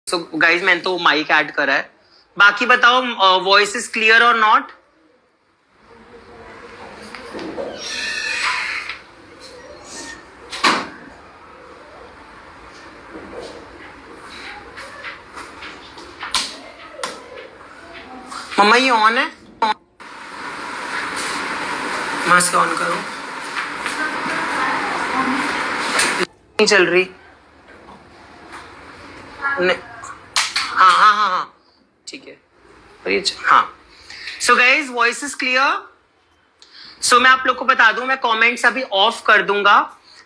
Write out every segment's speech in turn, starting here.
So guys मैंने तो mic add करा है. बाकी बताओ, वॉइस इज क्लियर और नॉट? मम्मा ये ऑन है? मास्क ऑन करो. नहीं चल रही. हाँ हाँ हाँ हाँ ठीक है. हाँ. So guys voice is clear. So मैं आप लोग को बता दूं, मैं कमेंट्स अभी ऑफ कर दूंगा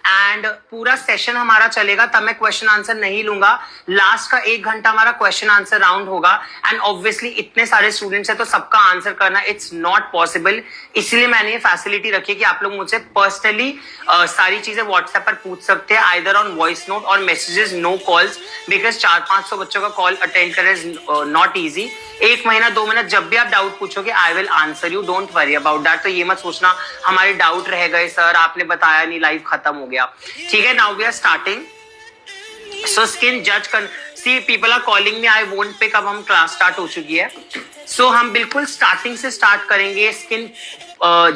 एंड पूरा सेशन हमारा चलेगा. तब मैं क्वेश्चन आंसर नहीं लूंगा. लास्ट का 1 घंटा हमारा क्वेश्चन आंसर राउंड होगा एंड ऑब्वियसली इतने सारे स्टूडेंट्स हैं तो सबका आंसर करना इट्स नॉट पॉसिबल. इसलिए मैंने ये फैसिलिटी रखी है कि आप लोग मुझसे पर्सनली सारी चीजें व्हाट्सएप पर पूछ सकते हैं, आइदर ऑन वॉइस नोट और मैसेजेस, नो कॉल्स, बिकॉज 400-500 बच्चों का कॉल अटेंड करना इज नॉट ईजी. 1 महीना 2 महीना जब भी आप डाउट पूछोगे I will answer you, don't worry about that. तो ये मत सोचना हमारे डाउट रह गए सर, आपने बताया नहीं, लाइव खत्म हो गया. ठीक है. Now we are starting. So skin जज कर, see people are calling me, I won't pick. अब हम क्लास स्टार्ट हो चुकी है. सो हम बिल्कुल स्टार्टिंग से स्टार्ट करेंगे. स्किन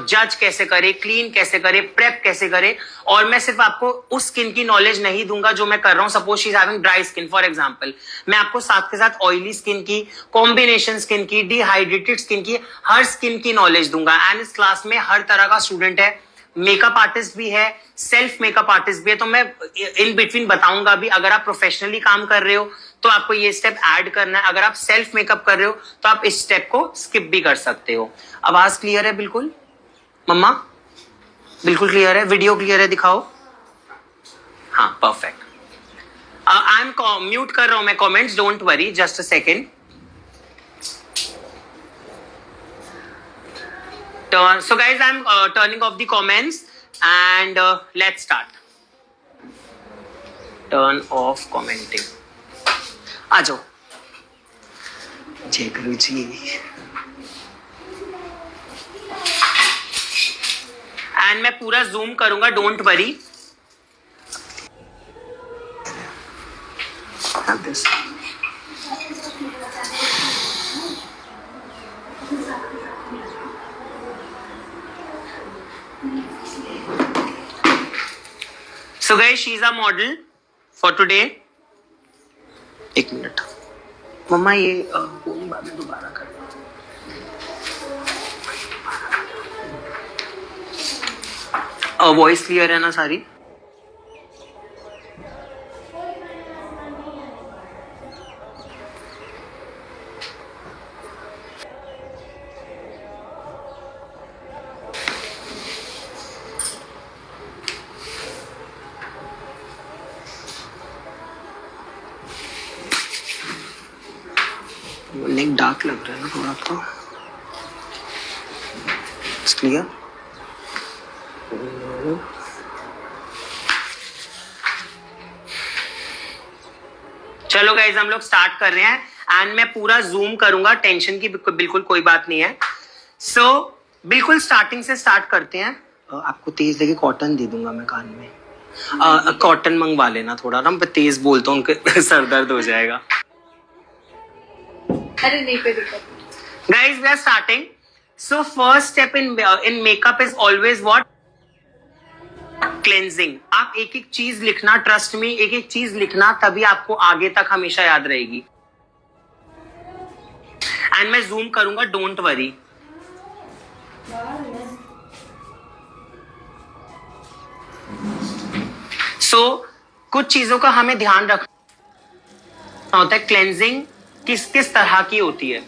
जज कैसे करे, क्लीन कैसे करे, प्रेप कैसे करे. और मैं सिर्फ आपको उस स्किन की नॉलेज नहीं दूंगा जो मैं कर रहा हूं. Suppose she is having dry skin for example, मैं आपको साथ के साथ ऑयली स्किन की, कॉम्बिनेशन स्किन की, डिहाइड्रेटेड स्किन की, हर स्किन की नॉलेज दूंगा. एंड इस क्लास में हर तरह का स्टूडेंट है, मेकअप आर्टिस्ट भी है, सेल्फ मेकअप आर्टिस्ट भी है. तो मैं इन बिटवीन बताऊंगा भी. अगर आप प्रोफेशनली काम कर रहे हो तो आपको ये स्टेप ऐड करना है. अगर आप सेल्फ मेकअप कर रहे हो तो आप इस स्टेप को स्किप भी कर सकते हो. आवाज क्लियर है बिल्कुल? मम्मा बिल्कुल क्लियर है? वीडियो क्लियर है? दिखाओ. हाँ परफेक्ट. आई एम म्यूट कर रहा हूं मैं comments, don't worry, just a second. So guys, I'm turning off the comments and let's start. Turn off commenting. आ जाओ. जय गुरु जी. एंड मैं पूरा जूम करूंगा, don't worry. So guys, she's our model for today. 1 minute. मम्मा ये पूरी बातें दोबारा कर. वॉइस क्लियर है ना सारी? नेक डार्क लग रहा है ना थोड़ा तो. क्लियर? चलो गाइज हम लोग स्टार्ट कर रहे हैं एंड मैं पूरा जूम करूंगा. टेंशन की बिल्कुल कोई बात नहीं है. सो बिल्कुल स्टार्टिंग से स्टार्ट करते हैं. आपको तेज लगे कॉटन दे दूंगा मैं कान में. कॉटन मंगवा लेना थोड़ा ना, मैं तेज बोलता हूँ उनके सर दर्द हो जाएगा. अरे नहीं पे दिक्कत. Guys, we are starting. So first step in makeup is always what? Cleansing. आप एक एक चीज लिखना, ट्रस्ट मी, एक एक चीज लिखना, तभी आपको आगे तक हमेशा याद रहेगी. एंड मैं जूम करूंगा, डोंट वरी. सो कुछ चीजों का हमें ध्यान रखना होता है. क्लेंजिंग किस किस तरह की होती है.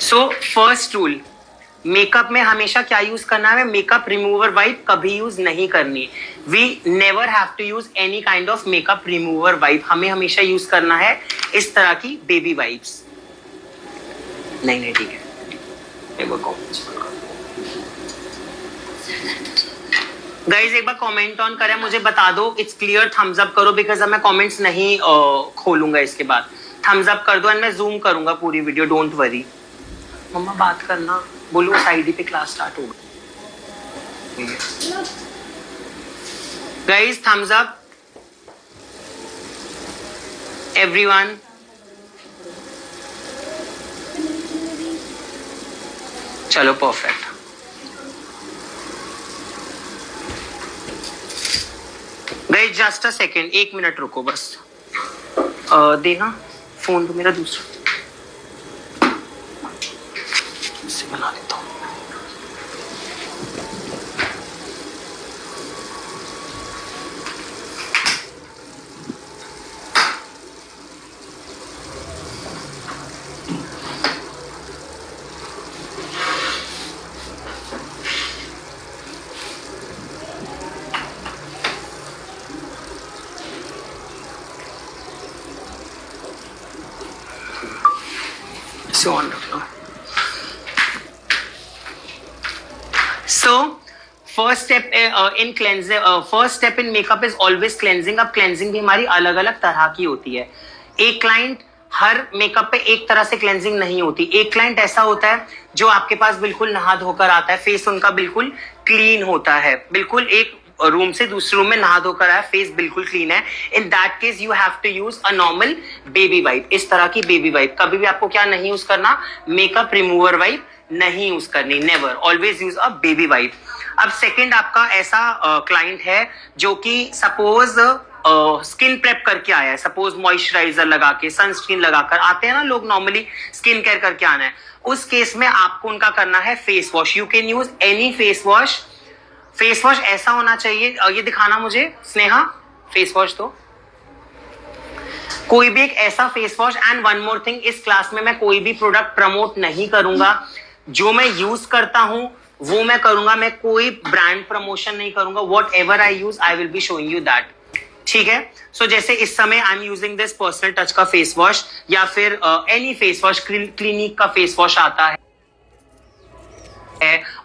सो फर्स्ट रूल, मेकअप में हमेशा क्या यूज करना है? मेकअप रिमूवर वाइप कभी यूज नहीं करनी. We never have to use any kind of makeup remover wipe. हमें हमेशा यूज करना है इस तरह की बेबी वाइप्स. नहीं ठीक है. गाइज एक बार कमेंट ऑन करें, मुझे बता दो इट्स क्लियर. थम्स अप करो बिकॉज अब मैं कमेंट्स नहीं खोलूंगा इसके बाद. थम्स अप कर दो एंड मैं जूम करूंगा पूरी वीडियो, डोंट वरी. मम्मा बात करना, बोलो साइड पे क्लास स्टार्ट होगा. Guys thumbs up. everyone? चलो perfect. Guys just a second, 1 minute रुको बस. देना फोन तो मेरा दूसरा से बना देता हूँ. ऑन रखना. So first step in cleansing, first step in makeup is always cleansing. अब cleansing भी हमारी अलग अलग तरह की होती है. एक क्लाइंट हर मेकअप पे एक तरह से क्लेंजिंग नहीं होती. एक क्लाइंट ऐसा होता है जो आपके पास बिल्कुल नहा धोकर आता है, फेस उनका बिल्कुल क्लीन होता है, बिल्कुल एक रूम से दूसरे रूम में नहा धोकर आया, फेस बिल्कुल क्लीन है. In that case you have to use a normal baby wipe. इस तरह की बेबी वाइप. कभी भी आपको क्या नहीं यूज करना, मेकअप रिमूवर वाइप नहीं यूज करनी. Never, always use a baby wipe. अब सेकंड आपका ऐसा क्लाइंट है जो कि सपोज स्किन प्रेप करके आया है, सपोज मॉइस्चराइजर लगा के, सनस्क्रीन लगाकर आते हैं ना लोग, नॉर्मली स्किन केयर करके आना है. उस केस में आपको उनका करना है face wash. You can use any face wash. Face wash ऐसा होना चाहिए, ये दिखाना मुझे स्नेहा फेस वॉश. तो कोई भी एक ऐसा face wash. And one more thing, इस क्लास में मैं कोई भी प्रोडक्ट प्रमोट नहीं करूंगा. जो मैं यूज करता हूं वो मैं करूंगा. मैं कोई ब्रांड प्रमोशन नहीं करूंगा. What ever I use I will be showing you that. ठीक है. सो जैसे इस समय आई am using this personal touch का फेस वॉश, या फिर एनी फेस वॉश, क्लिनिक का फेस वॉश आता है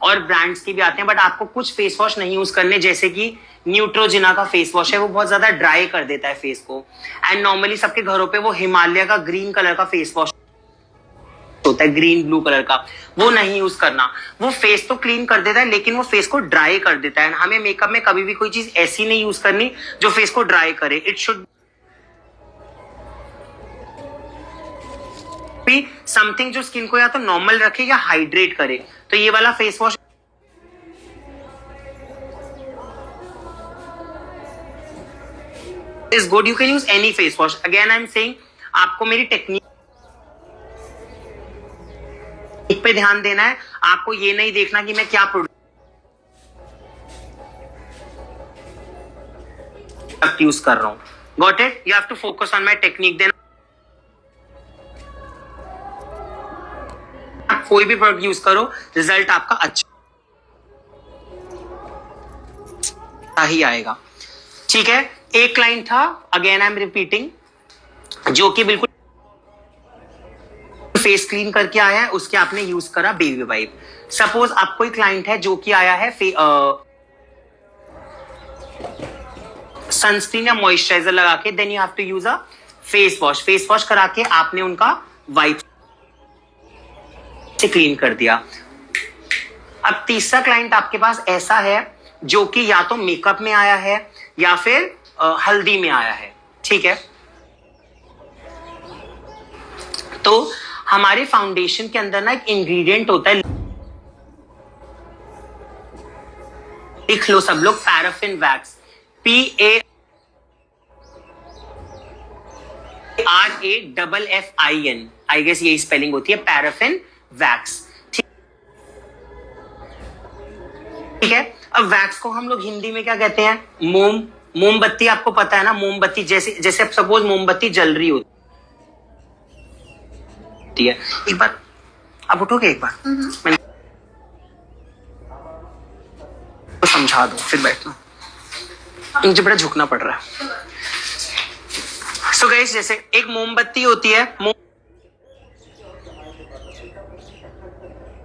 और ब्रांड्स की भी आते हैं. बट आपको कुछ फेस वॉश नहीं यूज करने, जैसे कि न्यूट्रोजिना का फेस वॉश है, वो बहुत ज्यादा ड्राई कर देता है फेस को. एंड नॉर्मली सबके घरों पे वो हिमालय का ग्रीन कलर का फेस वॉश होता है, ग्रीन ब्लू कलर का. वो नहीं यूज करना. वो फेस तो क्लीन कर देता है लेकिन वो फेस को ड्राई कर देता है. हमें मेकअप में कभी भी कोई चीज ऐसी नहीं यूज करनी जो फेस को ड्राई करे. इट शुड बी समथिंग जो स्किन को या तो नॉर्मल रखे या हाइड्रेट करे. तो ये वाला face wash is good. You can use any face wash. Again I am saying, आपको मेरी टेक्निक पे ध्यान देना है. आपको ये नहीं देखना कि मैं क्या प्रोडक्ट यूज कर रहा हूं. Got it? You have to focus on my technique. Then कोई भी प्रोडक्ट यूज करो, रिजल्ट आपका अच्छा ही आएगा. ठीक है. एक क्लाइंट था, अगेन आई एम रिपीटिंग, जो कि बिल्कुल फेस क्लीन करके आया है, उसके आपने यूज करा बेबी वाइप. सपोज आप कोई क्लाइंट है जो कि आया है सनस्क्रीन या मॉइस्चराइजर लगा के, then you have to use a face wash. Face wash करा के आपने उनका वाइप से क्लीन कर दिया. अब तीसरा क्लाइंट आपके पास ऐसा है जो कि या तो मेकअप में आया है या फिर हल्दी में आया है. ठीक है. तो हमारे फाउंडेशन के अंदर ना एक इंग्रेडिएंट होता है, लिख लो सब लोग, paraffin wax. PARAFFIN, I guess यही स्पेलिंग होती है, पैराफिन वैक्स. ठीक है. अब वैक्स को हम लोग हिंदी में क्या कहते हैं? मोमबत्ती. आपको पता है ना, मोमबत्ती. जैसे अब सपोज मोमबत्ती जल रही होती है. एक बार आप उठोगे, एक बार मैंने तो समझा दो, फिर बैठना. मुझे बड़ा झुकना पड़ रहा है. सो गाइस, जैसे एक मोमबत्ती होती है,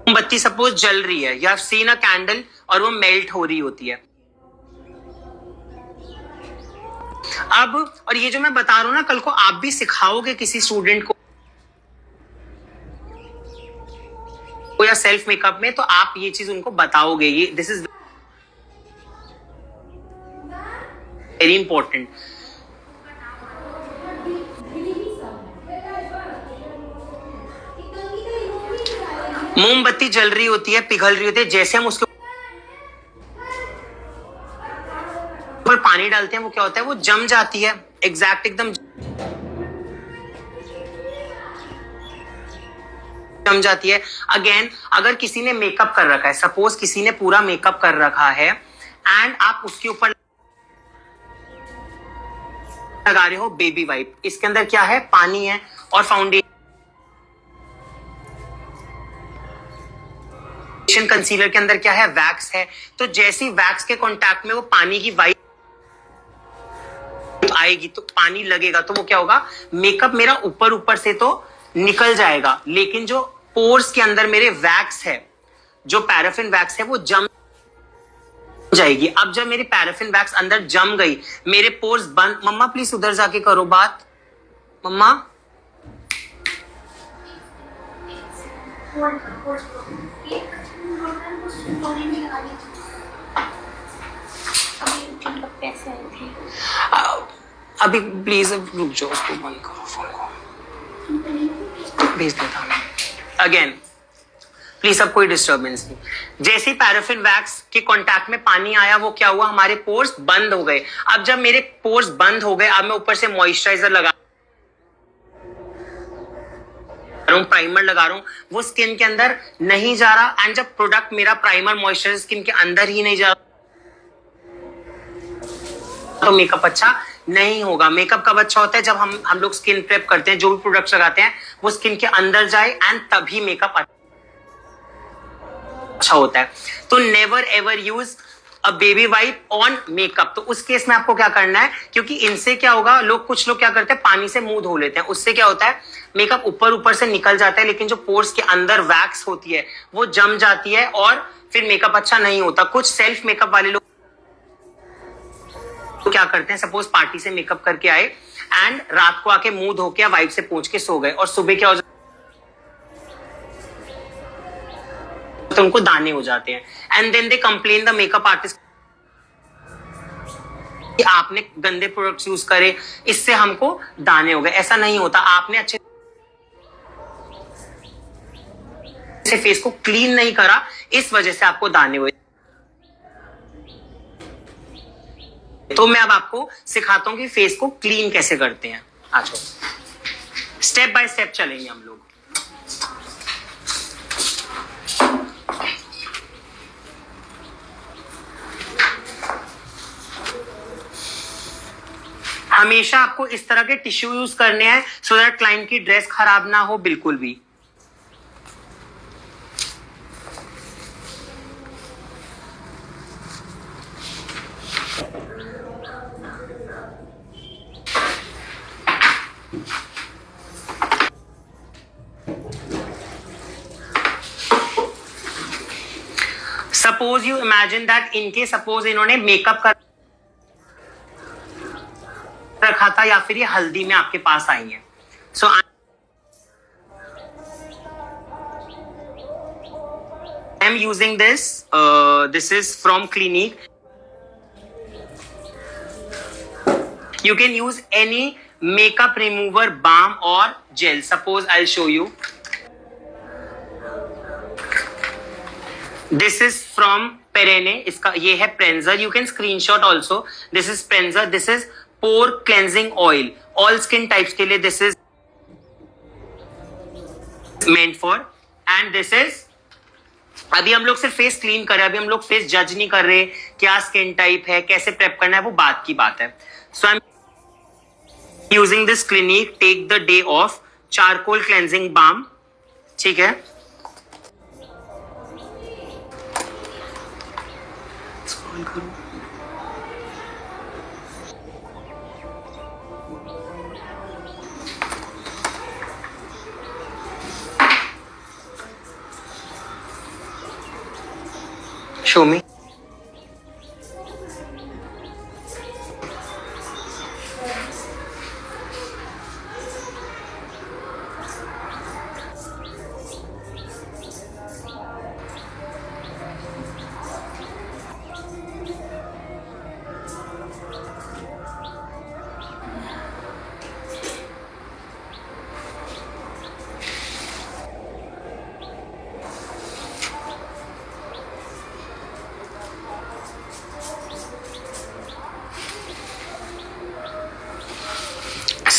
मोमबत्ती सपोज जल रही है, you have seen a candle, और वो मेल्ट हो रही होती है. अब और ये जो मैं बता रहा हूं ना, कल को आप भी सिखाओगे किसी स्टूडेंट को या सेल्फ मेकअप में, तो आप ये चीज उनको बताओगे. ये दिस इज वेरी इंपॉर्टेंट. मोमबत्ती जल रही होती है, पिघल रही होती है, जैसे हम उसके ऊपर पानी डालते हैं वो क्या होता है, वो जम जाती है, एग्जैक्ट एकदम जम जाती है। अगेन अगर किसी ने मेकअप कर रखा है, सपोज किसी ने पूरा मेकअप कर रखा है एंड आप उसके ऊपर लगा रहे हो बेबी वाइप, इसके अंदर क्या है, पानी है और फाउंडेशन कंसीलर के अंदर क्या है, वैक्स है। तो जैसी वैक्स के कांटेक्ट में वो पानी की वाइप आएगी तो पानी लगेगा तो वो क्या होगा, मेकअप मेरा ऊपर ऊपर से तो निकल जाएगा, लेकिन जो पोर्स के अंदर मेरे वैक्स है, जो पैराफिन वैक्स है, वो जम जाएगी। अब जब मेरी पैराफिन वैक्स अंदर जम गई, मेरे पोर्स बंद। मम्मा प्लीज उधर जाके करो बात, मम्मा। अभी प्लीज रुक जाओ, उसको बंद करो, फोन को भेज देता हूँ अगेन, प्लीज अब कोई डिस्टर्बेंस नहीं। जैसे ही पैराफिन वैक्स के कांटेक्ट में पानी आया, वो क्या हुआ, हमारे पोर्स बंद हो गए। अब जब मेरे पोर्स बंद हो गए, अब मैं ऊपर से मॉइस्चराइजर लगा रहा हूं, प्राइमर लगा रहा हूं, वो स्किन के अंदर नहीं जा रहा। एंड जब प्रोडक्ट मेरा प्राइमर मॉइस्चराइजर स्किन के अंदर ही नहीं जा रहा तो मेकअप अच्छा नहीं होगा। मेकअप कब अच्छा होता है, जब हम लोग स्किन प्रेप करते हैं, जो भी प्रोडक्ट्स लगाते हैं वो स्किन के अंदर जाए एंड तभी मेकअप अच्छा होता है। तो never ever use a baby wipe on makeup. तो उस केस में आपको क्या करना है, क्योंकि इनसे क्या होगा, कुछ लोग क्या करते हैं, पानी से मुंह धो लेते हैं, उससे क्या होता है, मेकअप ऊपर ऊपर से निकल जाता है, लेकिन जो पोर्स के अंदर वैक्स होती है वो जम जाती है और फिर मेकअप अच्छा नहीं होता। कुछ सेल्फ मेकअप वाले लोग तो क्या करते हैं, सपोज पार्टी से मेकअप करके आए एंड रात को आके मुंह धो के वाइप से पोंछ के सो गए और सुबह क्या हो जाता है, तो उनको दाने हो जाते हैं। And then they complain the makeup artist कि आपने गंदे प्रोडक्ट्स यूज करे, इससे हमको दाने हो गए। ऐसा नहीं होता, आपने अच्छे से फेस को क्लीन नहीं करा, इस वजह से आपको दाने हुए। तो मैं अब आपको सिखाता हूं कि फेस को क्लीन कैसे करते हैं। आ जाओ, स्टेप बाय स्टेप चलेंगे हम लोग। हमेशा आपको इस तरह के टिश्यू यूज करने हैं सो दैट क्लाइंट की ड्रेस खराब ना हो बिल्कुल भी। सपोज यू इमेजिन दैट इनके सपोज इन्होंने मेकअप कर रखा था या फिर ये हल्दी में आपके पास आई है। So I am using this is from Clinique. You can use any makeup remover balm और gel. Suppose I show you, this is from पेरेने, इसका ये है प्रेंजर, you can screenshot also. This is प्रेंजर, this is pore cleansing oil, all skin types के लिए this is meant for. And this is, अभी हम लोग सिर्फ फेस क्लीन कर रहे हैं, अभी हम लोग फेस जज नहीं कर रहे क्या स्किन टाइप है, कैसे प्रेप करना है, वो बात की बात है। So I am using this Clinique take the day off charcoal cleansing balm, ठीक है। Show me.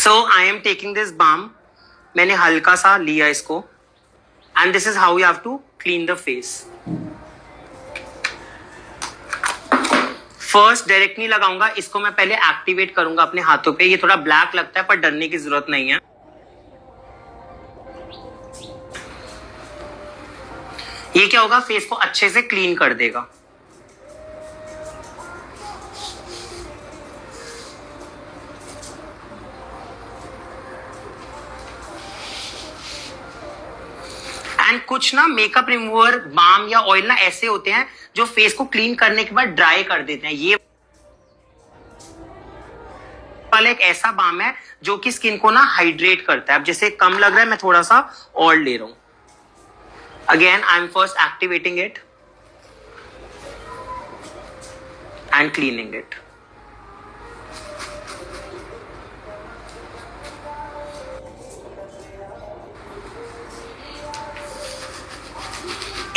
So I am taking this balm, मैंने हल्का सा लिया इसको, and this is how you have to clean the face. First direct नहीं लगाऊंगा इसको, मैं पहले एक्टिवेट करूंगा अपने हाथों पे। ये थोड़ा ब्लैक लगता है पर डरने की जरूरत नहीं है। ये क्या होगा, फेस को अच्छे से क्लीन कर देगा। एंड कुछ ना मेकअप रिमूवर बाम या ऑयल ना ऐसे होते हैं जो फेस को क्लीन करने के बाद ड्राई कर देते हैं। ये वाला एक ऐसा बाम है जो कि स्किन को ना हाइड्रेट करता है। अब जैसे कम लग रहा है, मैं थोड़ा सा और ले रहा हूं। Again I am first activating it and cleaning it.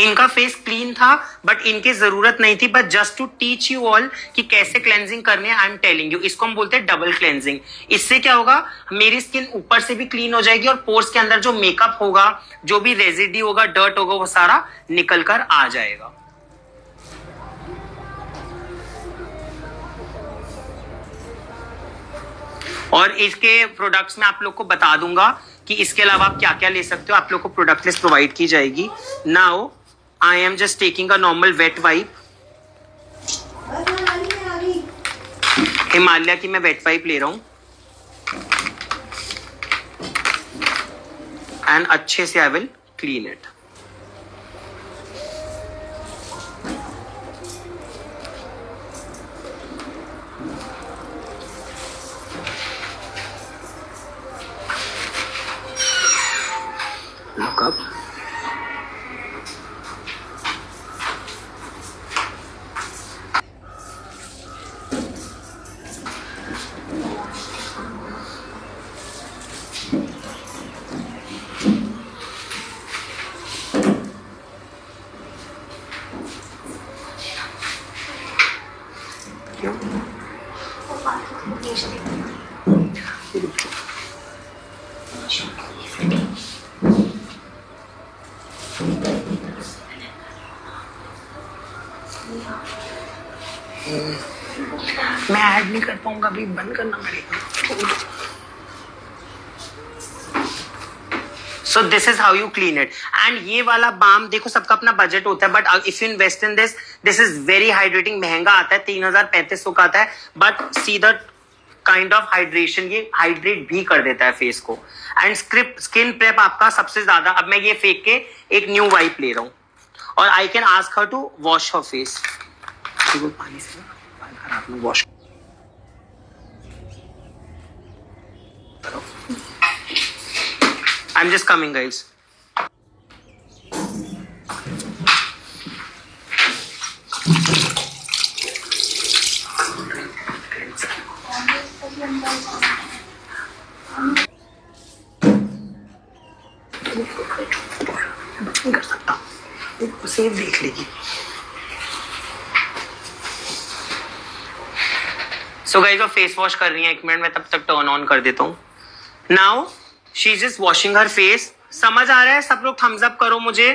इनका फेस क्लीन था बट इनकी जरूरत नहीं थी, but just to teach you all कि कैसे क्लेंजिंग करनी है। आई एम टेलिंग यू, इसको हम बोलते हैं डबल क्लेंजिंग। इससे क्या होगा, मेरी स्किन ऊपर से भी क्लीन हो जाएगी और पोर्स के अंदर जो मेकअप होगा, जो भी रेजिड्यू होगा, डर्ट होगा, वो सारा निकल कर आ जाएगा। और इसके प्रोडक्ट्स में आप लोग को बता दूंगा कि इसके अलावा आप क्या क्या ले सकते हो। आप लोग को प्रोडक्ट लिस्ट प्रोवाइड की जाएगी। Now I am just taking a normal weight wipe. Himalaya की मैं वेट वाइप ले रहा हूं एंड अच्छे से I will clean it. Look up. मैं ऐड नहीं कर पाऊंगा, अभी बंद करना पड़ेगा। So this is how you clean it. And ये वाला बाम देखो, सबका अपना बजट होता है, but if you invest in this, this is very hydrating. महंगा आता है, 3000-3500 का आता है, but see the kind of hydration, ये हाइड्रेट भी कर देता है फेस को। एंड स्किन प्रेप आपका सबसे ज्यादा। अब मैं ये फेंक के एक न्यू वाइप ले रहा हूँ और I can ask her to wash her face. पानी से खराब वॉश करो। I'm just coming, guys. नहीं कर सकता, सेव देख लेगी। सो गाइस, वो फेस वॉश कर रही है, 1 मिनट में तब तक टर्न ऑन कर देता हूँ। Now she is just washing her face. समझ आ रहा है? सब लोग थम्स अप करो मुझे।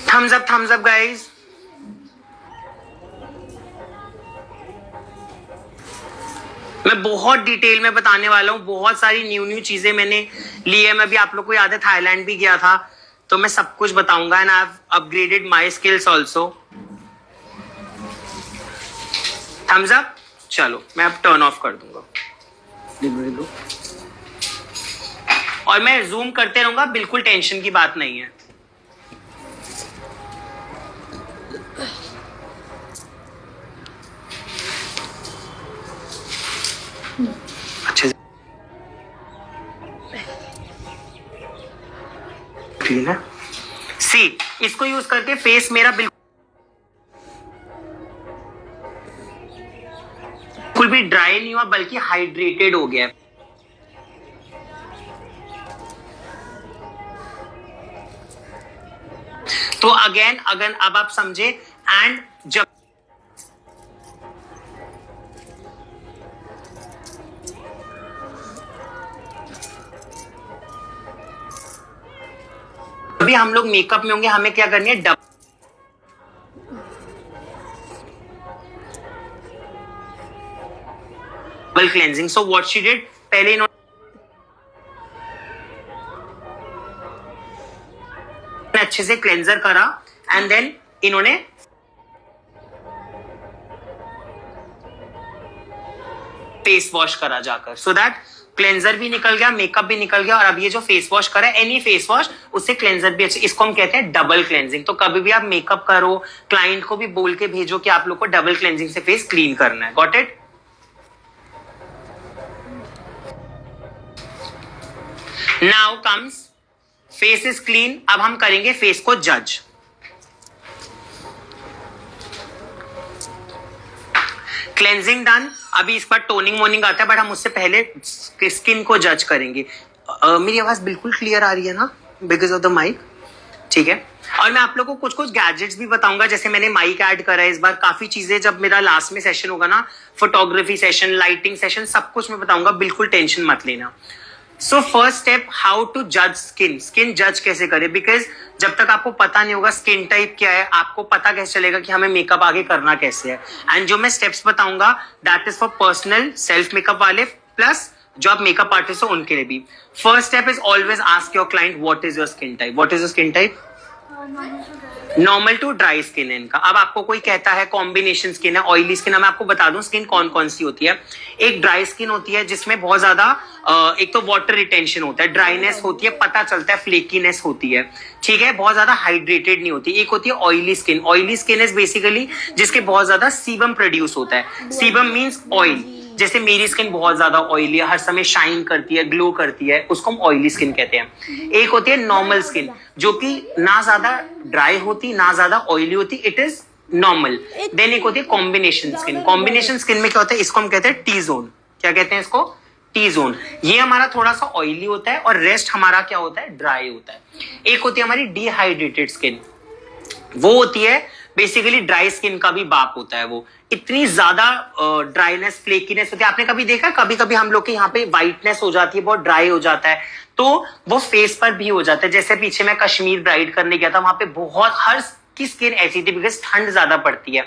Thumbs up guys. मैं बहुत डिटेल में बताने वाला हूँ, बहुत सारी न्यू चीजें मैंने ली है। मैं भी, आप लोग को याद है, थाईलैंड भी गया था, तो मैं सब कुछ बताऊंगा। And I have upgraded my skills also. Thumbs up. चलो मैं अब टर्न ऑफ कर दूंगा और मैं जूम करते रहूंगा, बिल्कुल टेंशन की बात नहीं है। अच्छे से क्लीन है। सी, इसको यूज करके फेस मेरा बिल्कुल भी ड्राई नहीं हुआ, बल्कि हाइड्रेटेड हो गया। तो अगेन अब आप समझे। एंड जब अभी हम लोग मेकअप में होंगे, हमें क्या करनी है, double cleansing. So what she did, पहले इन्होंने अच्छे से क्लेंजर करा एंड देन इन्होंने फेस वॉश करा जाकर, सो दैट क्लेंजर भी निकल गया, मेकअप भी निकल गया, और अब ये जो फेस वॉश करा है, एनी फेस वॉश, उससे क्लेंजर भी अच्छे. इसको हम कहते हैं डबल क्लेंजिंग. तो कभी भी आप मेकअप करो, क्लाइंट को भी बोल के भेजो कि आप लोग को डबल क्लेंजिंग से फेस क्लीन करना है. Got it? Now comes face is clean. अब हम करेंगे फेस को जज. Cleansing done. अभी इस बार टोनिंग वोनिंग आता है, बट हम उससे पहले स्किन को जज करेंगे. मेरी आवाज बिल्कुल क्लियर आ रही है ना, बिकॉज ऑफ द माइक? ठीक है. और मैं आप लोगों को कुछ कुछ गैजेट्स भी बताऊंगा, जैसे मैंने माइक ऐड करा है इस बार. काफी चीजें जब मेरा लास्ट में सेशन होगा ना, फोटोग्राफी सेशन, लाइटिंग सेशन, सब कुछ मैं बताऊंगा, बिल्कुल टेंशन मत लेना. So first step, how to जज स्किन. स्किन जज कैसे करें, बिकॉज जब तक आपको पता नहीं होगा स्किन टाइप क्या है, आपको पता कैसे चलेगा कि हमें मेकअप आगे करना कैसे है. एंड जो मैं स्टेप्स बताऊंगा, that is for personal self makeup वाले, प्लस जो आप मेकअप आर्टिस्ट हो उनके लिए भी. First step is always ask your client what is your skin type. What is your skin type? Normal to dry skin है इनका. अब आपको कोई कहता है कॉम्बिनेशन स्किन है, ऑयली स्किन है, मैं आपको बता दूं स्किन कौन कौन सी होती है. एक ड्राई स्किन होती है जिसमें बहुत ज्यादा एक तो वाटर रिटेंशन होता है, ड्राइनेस होती है, पता चलता है, फ्लेकीनेस होती है, ठीक है, बहुत ज्यादा हाइड्रेटेड नहीं होती. एक होती है oily skin. Oily skin is basically जिसके बहुत ज्यादा सीबम प्रोड्यूस होता है. Sebum means oil. जैसे मेरी स्किन बहुत ज्यादा ऑयली है, हर समय शाइन करती है, ग्लो करती है, उसको हम ऑयली स्किन कहते हैं. एक होती है नॉर्मल स्किन, जो कि ना ज्यादा ड्राई होती, ना ज्यादा ऑयली होती, इट इज नॉर्मल. देन एक होती है कॉम्बिनेशन स्किन. कॉम्बिनेशन स्किन में क्या होता है, इसको हम कहते हैं टी जोन. क्या कहते हैं इसको? T zone. ये हमारा थोड़ा सा ऑयली होता है और रेस्ट हमारा क्या होता है, ड्राई होता है. एक होती है हमारी डिहाइड्रेटेड स्किन. वो होती है बेसिकली ड्राई स्किन का भी बाप होता है. वो इतनी ज्यादा ड्राइनेस, फ्लेकीनेस होती है. आपने कभी देखा, कभी कभी हम लोग के यहाँ पे व्हाइटनेस हो जाती है, बहुत ड्राई हो जाता है, तो वो फेस पर भी हो जाता है. जैसे पीछे मैं कश्मीर ब्राइड करने गया था, वहां पे बहुत हर की स्किन ऐसी थी, बिकॉज ठंड ज्यादा पड़ती है.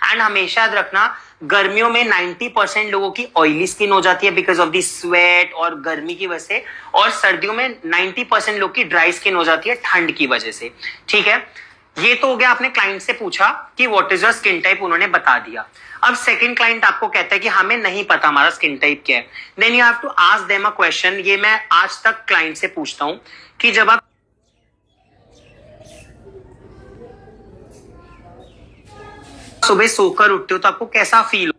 एंड हमेशा याद रखना, गर्मियों में 90% लोगों की ऑयली स्किन हो जाती है बिकॉज ऑफ द स्वेट और गर्मी की वजह से, और सर्दियों में 90% लोग की ड्राई स्किन हो जाती है ठंड की वजह से. ठीक है, ये तो हो गया. आपने क्लाइंट से पूछा कि what is your skin type, उन्होंने बता दिया. अब सेकंड क्लाइंट आपको कहता है कि हमें नहीं पता हमारा स्किन टाइप क्या है. Then you have to ask them a question. ये मैं आज तक क्लाइंट से पूछता हूं कि जब आप सुबह सोकर उठते हो तो आपको कैसा फील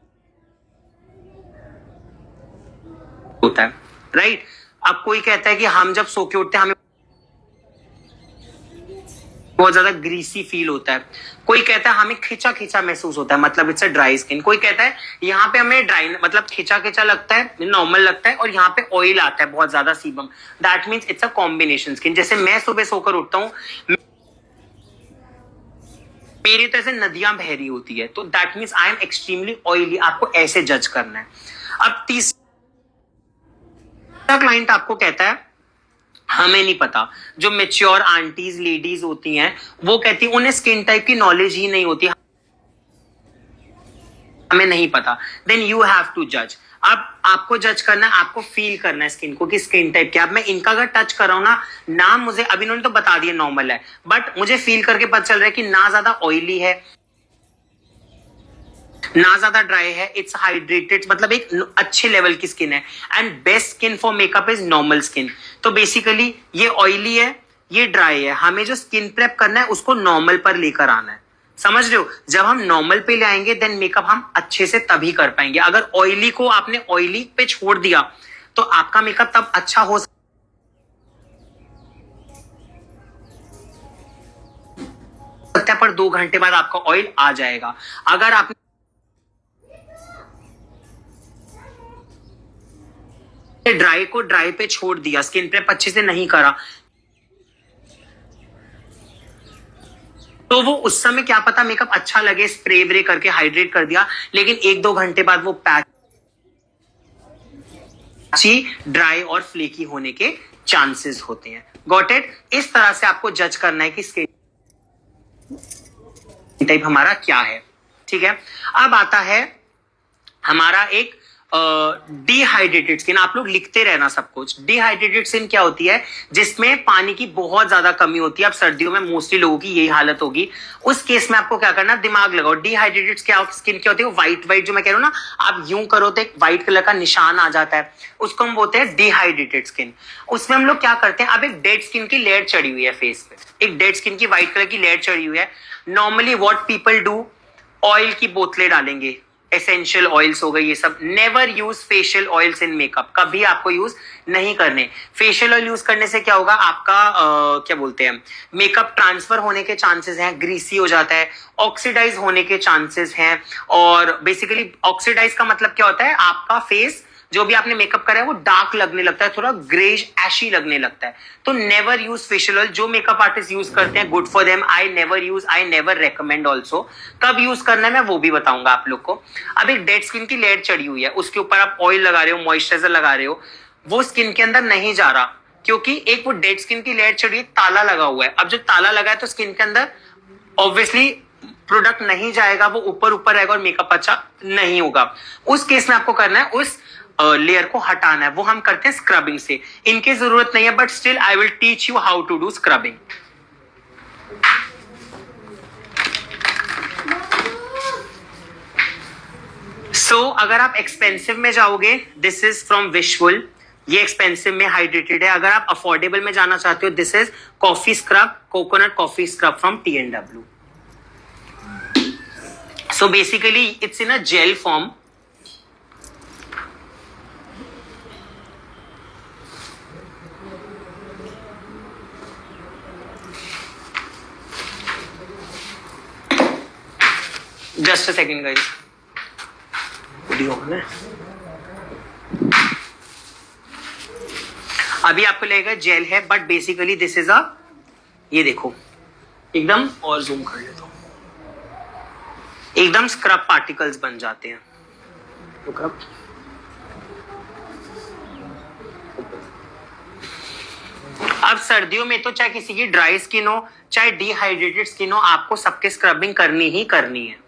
होता है, राइट? अब कोई कहता है कि हम जब सो के उठते हैं हमें बहुत ज्यादा ग्रीसी फील होता है. कोई कहता है हमें खिंचा खिंचा महसूस होता है, मतलब इट्स अ ड्राई स्किन. कोई कहता है यहाँ पे हमें ड्राई, मतलब खिंचा खिंचा लगता है, नॉर्मल लगता है, और यहाँ पे ऑयल आता है बहुत ज्यादा, sebum. That means it's a combination skin. जैसे मैं सुबह सोकर उठता हूँ, मेरी तो ऐसे नदियां बह रही होती है, तो that means I am extremely oily. आपको ऐसे जज करना है. अब तीसरा क्लाइंट आपको कहता है हमें नहीं पता. जो मेच्योर आंटीज, लेडीज होती हैं, वो कहती है उन्हें स्किन टाइप की नॉलेज ही नहीं होती, हमें नहीं पता. देन यू हैव टू जज. अब आपको जज करना है, आपको फील करना है स्किन को कि स्किन टाइप क्या. अब मैं इनका अगर टच कर रहा हूं ना, नाम मुझे अभी इन्होंने तो बता दिया नॉर्मल है, बट मुझे फील करके पता चल रहा है कि ना ज्यादा ऑयली है, ना ज्यादा ड्राई है, इट्स हाइड्रेटेड, मतलब एक अच्छे लेवल की स्किन है. And best skin for makeup is normal skin. तो बेसिकली ये ऑयली है, ये ड्राई है, हमें जो स्किन प्रेप करना है उसको नॉर्मल पर लेकर आना है. समझ रहे हो? जब हम नॉर्मल पे ले आएंगे देन मेकअप हम अच्छे से तभी कर पाएंगे. अगर ऑयली को आपने ऑयली पे छोड़ दिया तो आपका मेकअप तब अच्छा हो सकता है, पर 2 घंटे बाद आपका ऑयल आ जाएगा. अगर आपने ड्राई को ड्राई पे छोड़ दिया, स्किन प्रेप अच्छे से नहीं करा, तो वो उस समय क्या पता मेकअप अच्छा लगे, स्प्रे व्रे करके हाइड्रेट कर दिया, लेकिन 1-2 घंटे बाद वो पैची, ड्राई और फ्लेकी होने के चांसेस होते हैं। Got it? इस तरह से आपको जज करना है कि स्किन टाइप हमारा क्या है। ठीक है, अब आता है हमारा एक डिहाइड्रेटेड स्किन। आप लोग लिखते रहना सब कुछ। डिहाइड्रेटेड स्किन क्या होती है? जिसमें पानी की बहुत ज्यादा कमी होती है। अब सर्दियों में मोस्टली लोगों की यही हालत होगी। उस केस में आपको क्या करना, दिमाग लगाओ। डिहाइड्रेटेड क्या स्किन क्या होती है? व्हाइट व्हाइट जो मैं कह रहा हूं ना, आप यूं करो तो एक व्हाइट कलर का निशान आ जाता है, उसको हम बोलते हैं डिहाइड्रेटेड स्किन। उसमें हम लोग क्या करते हैं, अब एक डेड स्किन की लेयर चढ़ी हुई है फेस पे, एक डेड स्किन की व्हाइट कलर की लेयर चढ़ी हुई है। Normally what people do, oil की बोतलें डालेंगे, एसेंशियल ऑयल्स हो गए ये सब। Never use facial oils in makeup, कभी आपको यूज नहीं करने। फेशियल ऑयल यूज करने से क्या होगा, आपका क्या बोलते हैं, मेकअप ट्रांसफर होने के चांसेस हैं, ग्रीसी हो जाता है, ऑक्सीडाइज होने के चांसेस हैं। और बेसिकली ऑक्सीडाइज का मतलब क्या होता है, आपका फेस जो भी आपने मेकअप करा है वो डार्क लगने लगता है, थोड़ा ग्रेश एशी लगने लगता है। तो नेवर यूज फेशियल ऑयल। जो मेकअप आर्टिस्ट यूज करते हैं, good for them. I never use, I never recommend also. कब यूज करना है मैं वो भी बताऊंगा आप लोग को। अब एक डेड स्किन की लेयर चढ़ी हुई है, उसके ऊपर आप ऑयल लगा रहे हो, मॉइस्चराइजर लगा रहे हो, वो स्किन के अंदर नहीं जा रहा, क्योंकि एक वो डेड स्किन की लेयर चढ़ी, ताला लगा हुआ है। अब जब ताला लगा है तो स्किन के अंदर ऑब्वियसली प्रोडक्ट नहीं जाएगा, वो ऊपर ऊपर रहेगा और मेकअप अच्छा नहीं होगा। उस केस में आपको करना है, उस लेयर को हटाना है। वो हम करते हैं स्क्रबिंग से। इनकी जरूरत नहीं है, but still I will teach you how to do scrubbing. So अगर आप एक्सपेंसिव में जाओगे, दिस इज फ्रॉम विजुअल, ये एक्सपेंसिव में हाइड्रेटेड है। अगर आप अफोर्डेबल में जाना चाहते हो, this is coffee scrub, coconut coffee scrub from T&W। So basically it's in a gel form. Just a second guys, video on है। अभी आपको लगेगा जेल है, but basically this is a, ये देखो एकदम, और जूम कर लेता हूं, एकदम स्क्रब पार्टिकल्स बन जाते हैं। अब सर्दियों में तो चाहे किसी की ड्राई स्किन हो, चाहे डिहाइड्रेटेड स्किन हो, आपको सबके स्क्रबिंग करनी ही करनी है।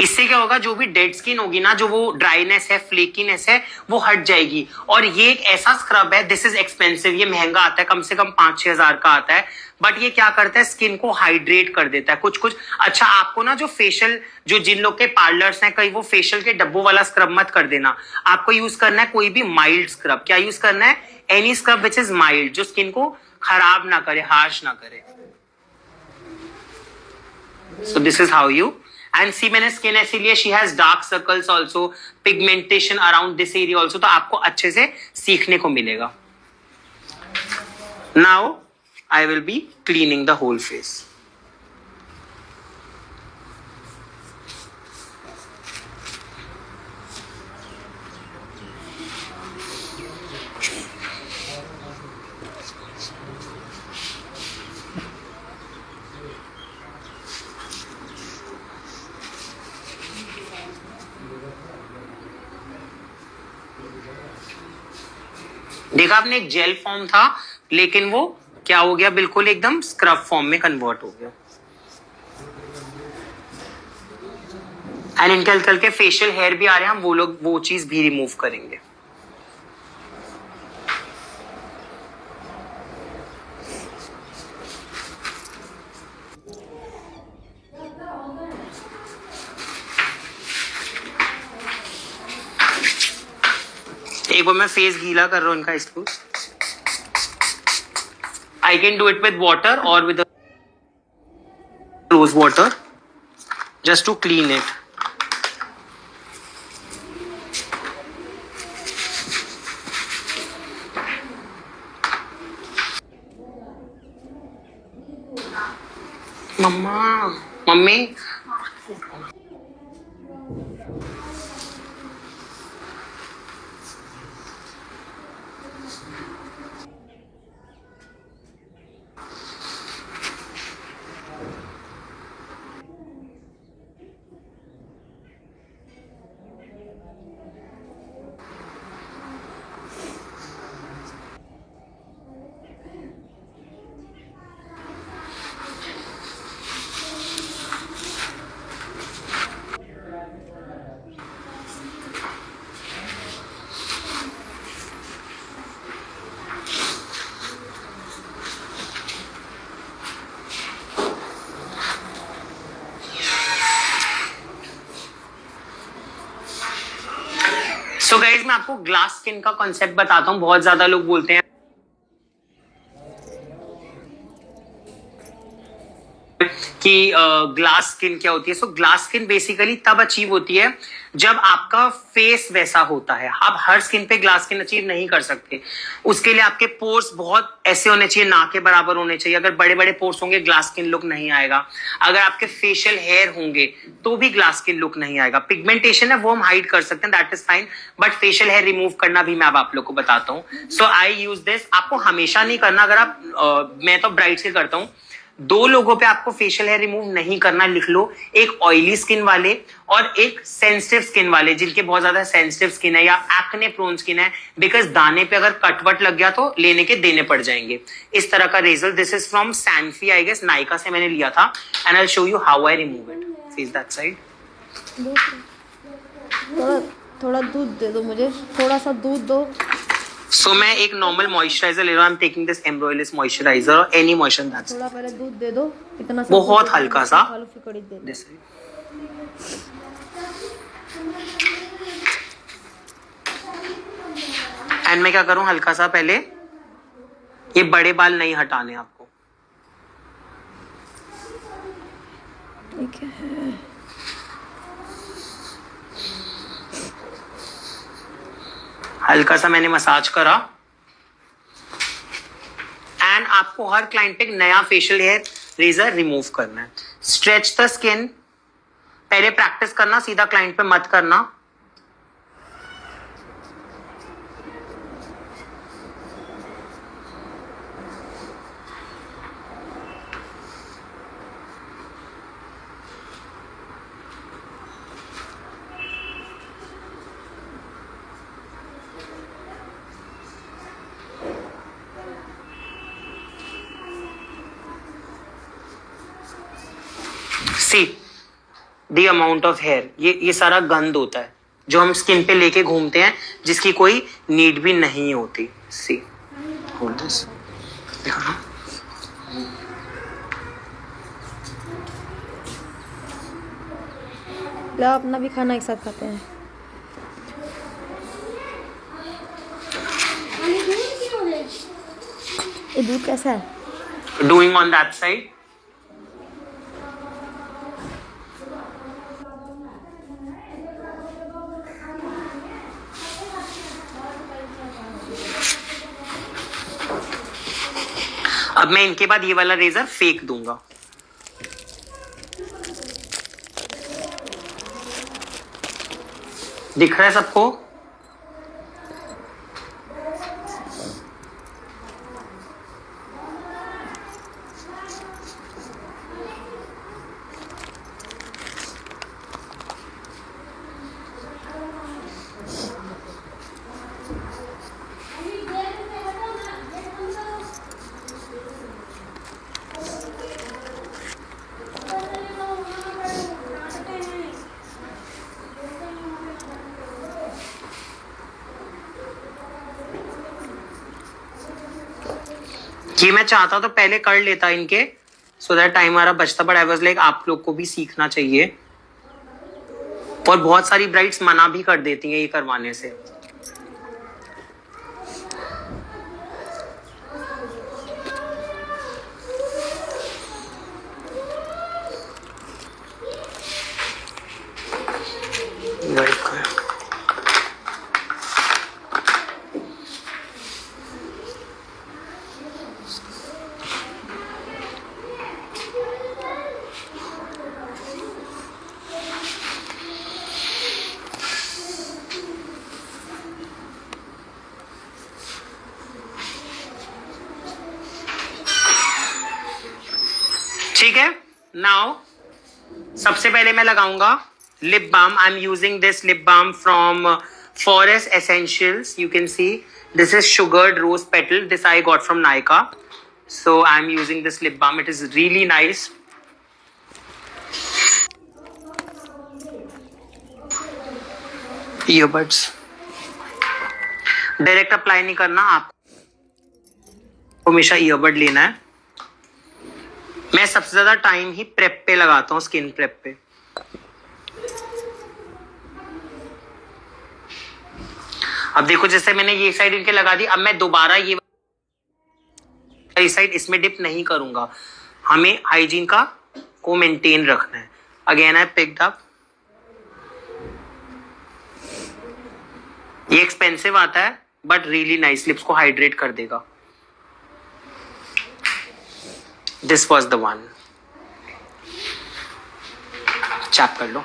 इससे क्या होगा, जो भी डेड स्किन होगी ना, जो वो ड्राइनेस है, फ्लेकीनेस है, वो हट जाएगी। और ये एक ऐसा स्क्रब है, दिस इज एक्सपेंसिव, ये महंगा आता है, कम से कम 5-6 हजार का आता है। बट ये क्या करता है, स्किन को हाइड्रेट कर देता है कुछ कुछ। अच्छा, आपको ना जो फेशियल, जो जिन लोग के पार्लर्स हैं, कहीं वो फेशियल के डब्बों वाला स्क्रब मत कर देना। आपको यूज करना है कोई भी माइल्ड स्क्रब। क्या यूज करना है? Any scrub which is mild, जो स्किन को खराब ना करे, हार्श ना करे। So this is how you, and see मैंने स्किन ऐसी ली है, she has dark circles also, pigmentation around this area also, तो आपको अच्छे से सीखने को मिलेगा। Now I will be cleaning the whole face. देखा आपने, एक जेल फॉर्म था, लेकिन वो क्या हो गया, बिल्कुल एकदम स्क्रब फॉर्म में कन्वर्ट हो गया। एंड इनके हल्के के फेशियल हेयर भी आ रहे हैं, हम वो लोग वो चीज भी रिमूव करेंगे। एक बार मैं फेस गीला कर रहा हूं इनका, इसको I can do it with water और with rose water, just to clean it. मम्मा, मम्मी, सो गाइज मैं आपको ग्लास स्किन का कॉन्सेप्ट बताता हूँ। बहुत ज्यादा लोग बोलते हैं कि ग्लास स्किन क्या होती है। सो ग्लास स्किन बेसिकली तब अचीव होती है जब आपका फेस वैसा होता है। आप हर स्किन पे ग्लास स्किन अचीव नहीं कर सकते। उसके लिए आपके पोर्स बहुत ऐसे होने चाहिए, ना के बराबर होने चाहिए। अगर बड़े बड़े पोर्स होंगे ग्लास स्किन लुक नहीं आएगा। अगर आपके फेशियल हेयर होंगे तो भी ग्लास स्किन लुक नहीं आएगा। पिगमेंटेशन है वो हम हाइड कर सकते हैं, that is fine, but facial hair remove करना भी मैं अब आप लोग को बताता हूँ। So I use this. आपको हमेशा नहीं करना। अगर आप मैं तो ब्राइट से करता हूँ। 2 लोगों पे आपको फेशियल हेयर रिमूव नहीं करना, लिख लो। एक ऑयली स्किन वाले और एक सेंसिटिव स्किन वाले, जिनके बहुत ज्यादा सेंसिटिव स्किन है या एक्ने प्रोन स्किन है। बिकॉज दाने पे अगर कटवट लग गया तो लेने के देने पड़ जाएंगे। इस तरह का रिजल्ट। दिस इज फ्रॉम सैनफी, आई गेस नाइका से मैंने लिया था। And I show you how I remove it. Face that side. थोड़ा दूध दे दो मुझे, थोड़ा सा दूध दो। सो मैं एक नॉर्मल मॉइस्चराइजर ले रहा हूँ। I am taking this Embryolisse moisturiser और एनी मॉइस्चर दैट्स। थोड़ा पहले दूध दे दो, इतना सा बहुत हल्का सा। आलू की कड़ी दे दो। एंड मैं क्या करूं, हल्का सा पहले, ये बड़े बाल नहीं हटाने आपको। ठीक है। हल्का सा मैंने मसाज करा। एंड आपको हर क्लाइंट पे नया फेशियल हेयर रेजर रिमूव करना है। Stretch the skin. पहले प्रैक्टिस करना, सीधा क्लाइंट पे मत करना। See the amount of hair, ये सारा गंद होता है जो हम स्किन पे लेके घूमते हैं, जिसकी कोई नीड भी नहीं होती। सी होल्ड दिस। लो अपना भी खाना एक साथ खाते हैं। ये दूध कैसा है? Doing on that side. अब मैं इनके बाद ये वाला रेजर फेंक दूंगा। दिख रहा है सबको? ये मैं चाहता तो पहले कर लेता इनके, सो दैट टाइम हमारा बचता, बट आई वाज लाइक आप लोग को भी सीखना चाहिए। और बहुत सारी ब्राइड्स मना भी कर देती हैं ये करवाने से। ठीक है। नाउ सबसे पहले मैं लगाऊंगा lip balm. I am using this lip balm from Forest Essentials. You can see this is sugared rose petal. This I got from Nykaa. So I am using this lip balm. It is really nice. Earbuds direct apply नहीं करना, आपको हमेशा earbud लेना है। मैं सबसे ज्यादा time ही prep पे लगाता हूँ, स्किन प्रेप पे। अब देखो जैसे मैंने ये साइड इनके लगा दी, अब मैं दोबारा ये साइड इसमें डिप नहीं करूंगा, हमें हाइजीन का को मेंटेन रखना है। अगेन आई पिक्ड अप, ये एक्सपेंसिव आता है बट रियली नाइस, लिप्स को हाइड्रेट कर देगा। दिस वॉज द वन, चैप कर लो।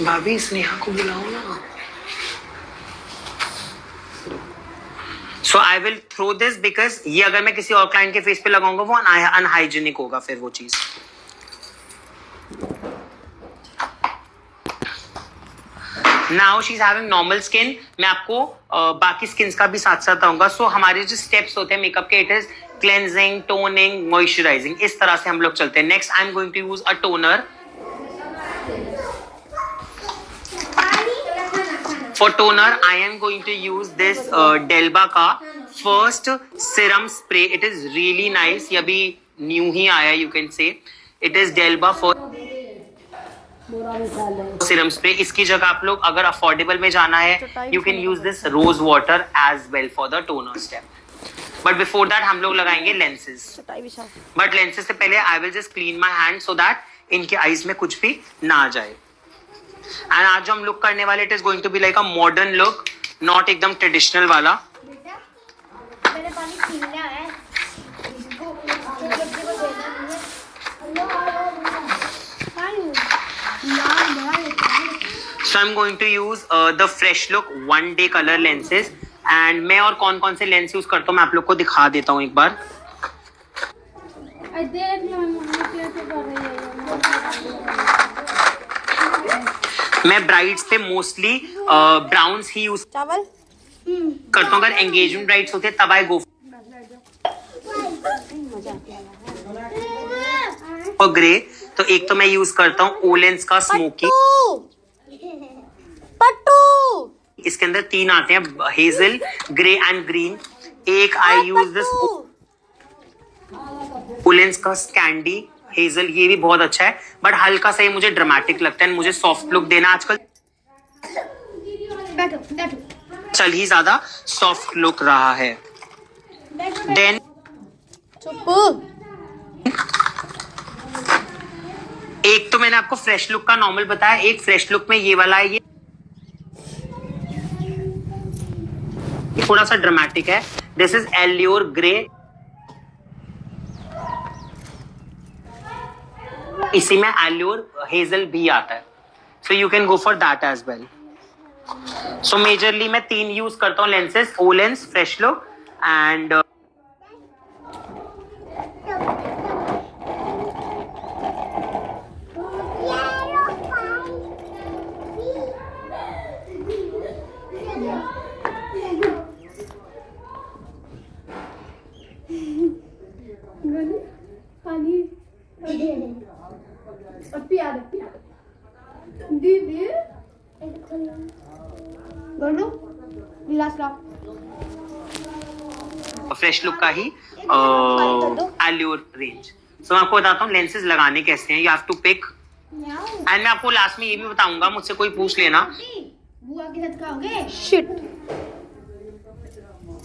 भाभी स्नेहा को बुलाओ ना। So I will throw this because ये अगर मैं किसी और क्लाइंट के फेस पे लगाऊंगा वो अनहाइजीनिक होगा फिर वो चीज। Now she is having normal skin. मैं आपको बाकी स्किन का भी साथ साथ आऊंगा। सो हमारे जो स्टेप्स होते हैं मेकअप के, it is cleansing, toning, moisturising, इस तरह से हम लोग चलते हैं। Next I am going to use a toner. For toner, I am going to use this Delba का first serum spray. It is really nice. ये अभी new ही आया, you can say. It is Delba for serum spray. इसकी जगह आप लोग अगर affordable में जाना है, you can use this rose water as well for the toner step. But before that हम लोग लगाएंगे lenses. But lenses से पहले I will just clean my hand so that इनके eyes में कुछ भी ना जाए। एंड आज जो हम लुक करने वाले, it is going to be like a modern look, not एकदम ट्रेडिशनल वाला। मैंने पानी पीना है, इसको so I am going to use the fresh look 1 day colour lenses. And मैं और कौन कौन से लेंस यूज करता हूँ मैं आप लोग को दिखा देता हूँ एक बार। मैं ब्राइड्स पे मोस्टली ब्राउन्स ही यूज चावल करता हूँ। अगर एंगेजमेंट ब्राइड्स होते तब आई गो फॉर ग्रे। तो एक तो मैं यूज करता हूँ ओलेंस का स्मोकी, पट्टू। इसके अंदर 3 आते हैं, हेजल, ग्रे एंड ग्रीन। एक आई यूज दिस ओलेंस का स्कैंडी हेजल, ये भी बहुत अच्छा है बट हल्का सा ही मुझे ड्रामेटिक लगता है। मुझे सॉफ्ट लुक देना आजकल चल ही ज्यादा सॉफ्ट लुक रहा है। देन एक तो मैंने आपको फ्रेश लुक का नॉर्मल बताया, एक फ्रेश लुक में ये वाला है, ये थोड़ा सा ड्रामेटिक है। दिस इज एल्योर ग्रे, इसी में एल्योर हेजल भी आता है, so you can go for that as well. So majorly मैं 3 यूज करता हूँ lenses, Olens, fresh look and दीदी बोलो गिलास ला। फ्रेश लुक का ही एल्योर रेंज। सो मैं आपको बताता हूँ लेंसेज लगाने कैसे हैं। You have to pick, and मैं आपको लास्ट में ये भी बताऊंगा, मुझसे कोई पूछ लेना बुआ के साथ खाओगे। शिट,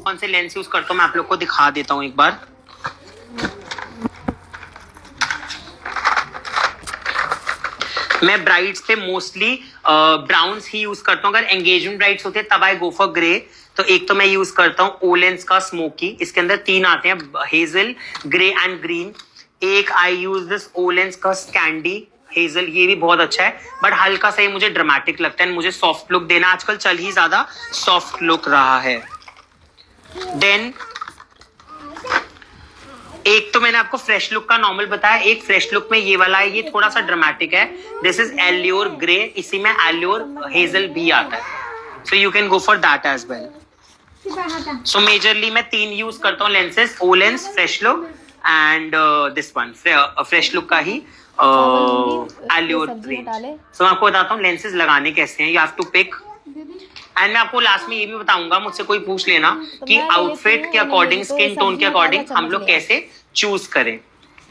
कौन से लेंस यूज करता हूँ मैं आप लोग को दिखा देता हूँ एक बार। मैं ब्राइड्स पे मोस्टली ब्राउन्स ही यूज करता हूँ। अगर एंगेजमेंट ब्राइड्स होते तब आई गो फॉर ग्रे। तो एक तो मैं यूज करता हूँ ओलेंस का स्मोकी, इसके अंदर 3 आते हैं, हेजल, ग्रे एंड ग्रीन। एक आई यूज दिस ओलेंस का स्कैंडी हेजल, ये भी बहुत अच्छा है बट हल्का सा ही मुझे ड्रामेटिक लगता है। मुझे सॉफ्ट लुक देना आजकल चल ही ज्यादा सॉफ्ट लुक रहा है। देन एक तो मैंने आपको फ्रेश लुक का नॉर्मल बताया, एक फ्रेश लुक में ये वाला है, ये थोड़ा सा ड्रामेटिक है। दिस इज एल्योर ग्रे, इसी में एल्योर हेजल भी आता है, so you can go for that as well. So majorly मैं 3 यूज करता हूँ lenses, Olens, fresh look and this one fresh look का ही एल्योर रेंज। सो मैं आपको बताता हूँ लेंसेज लगाने कैसे हैं। You have to pick, and मैं आपको लास्ट में ये भी बताऊंगा, मुझसे कोई पूछ लेना कि आउटफिट के अकॉर्डिंग, स्किन टोन के अकॉर्डिंग हम लोग कैसे चूज करें